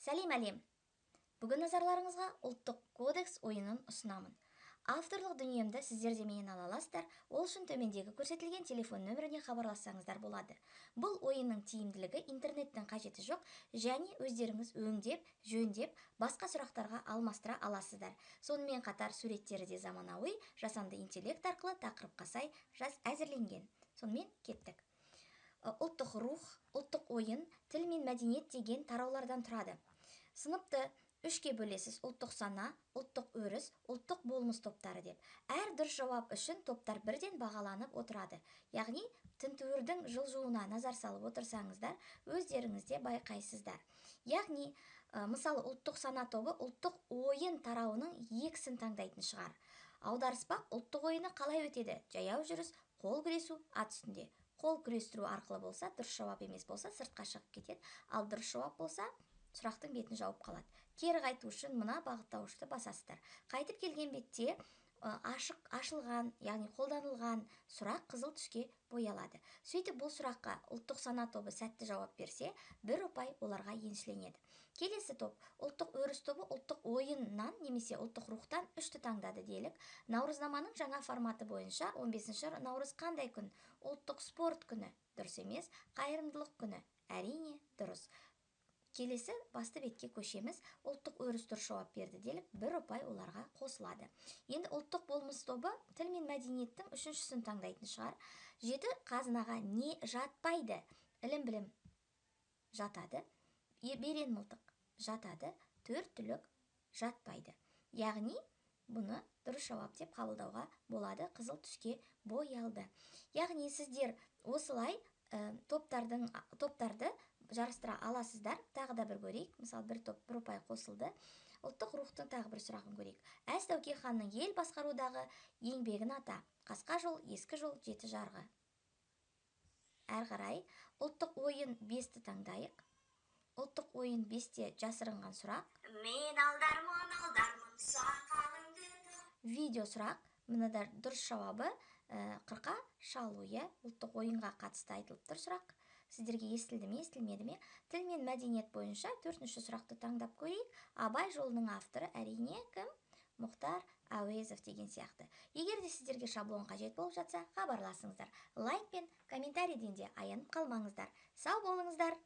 Сәлем әлем! Бүгін назарларыңызға ұлттық кодекс ойынын ұсынамын. Авторлық дүниемді сіздер де менен ала аласыздар, ол үшін төмендегі көрсетілген телефон нөміріне хабарлассаңыздар болады. Бұл ойынның тиімділігі интернеттің қажеті жоқ, және өздеріңіз өңдеп, жөндеп, басқа сұрақтарға алмастыра аласыздар. Сонымен қатар суреттері де заманауи, жасанды интеллект арқылы тақырыпқа сай әзірленген. Сонымен кеттік. Ұлттық рух, ұлттық ойын, тіл мен мәдениет деген тараулардан тұрады. Сыныпты үшке бөлесіз: ұлттық сана, ұлттық өріс, ұлттық болмыс топтары деп. Әр дұрыс жауап үшін топтар бірден бағаланып отырады. Яғни, тінтуірдің жылжуына назар салып отырсаңыздар, өздеріңізде байқайсыздар. Яғни, мысалы, ұлттық сана тобы ұлттық ойын тарауының екісін таңдайтын шығар. Аударыспақ ұлттық ойыны қалай өтеді? Жаяу жүріс, қол күресу, ат үстінде. Қол күрестіру арқылы болса, дұрыс жауап емес болса, сыртқа шығып кетеді. Ал дұрыс жауап болса, сұрақтың бетін жауып қалады. Кері қайту үшін мына бағыттауышты басасыздар. Қайтып келген бетте ашылған, яғни қолданылған сұрақ қызыл түске боялады. Сөйтіп бұл сұраққа ұлттық сана тобы сәтті жауап берсе, 1 ұпай оларға еншіленеді. Келесі топ, ұлттық өріс тобы ұлттық ойыннан немесе ұлттық рухтан 3-ті таңдады делік. Наурызнаманың жаңа форматы бойынша 15 наурыз қандай күн? Ұлттық спорт күні. Дұрыс емес. Қайырымдылық күні. Әрине дұрыс. Келесі басты бетке көшеміз. Ұлттық өріс дұрыс жауап берді делік, 1 ұпай оларға қосылады. Енді ұлттық болмыс тобы тіл мен мәдениеттің 3-шісін таңдайтын шығар. 7 қазынаға не жатпайды? Ілім-білім жатады. Берен мылтық жатады. 4 түлік жатпайды. Яғни, бұны дұрыс жауап деп қабылдауға болады. Қызыл түске боялды. Яғни, сіздер осылай топтарды жарыстыра аласыздар. Тағы да бір көрейік. Мысалы, бір топ 1 ұпай қосылды. Ұлттық рухтың тағы бір сұрағын көрейік. Әз Тәуке ханның ел басқарудағы еңбегін ата. Қасқа жол, ескі жол, жеті жарғы. Әр қарай ұлттық ойын 5-ті таңдайық. Ұлттық ойын 5-те жасырынған сұрақ. Мен алдармын, сақалыңды. Видео сұрақ. Мынадар дұрыс жауабы 40-қа шалу, ұлттық ойынға қатысты айтылып тұр сұрақ. Сіздерге естілді ме, естілмеді ме? Тіл мен мәдениет бойынша 4-ші сұрақты таңдап көрейік. Абай жолының авторы әрине кім? Мұхтар Әуезов деген сияқты. Егер де сіздерге шаблон қажет болып жатса, хабарласыңыздар. Лайк пен комментарийден де аянып қалмаңыздар. Сау болыңыздар!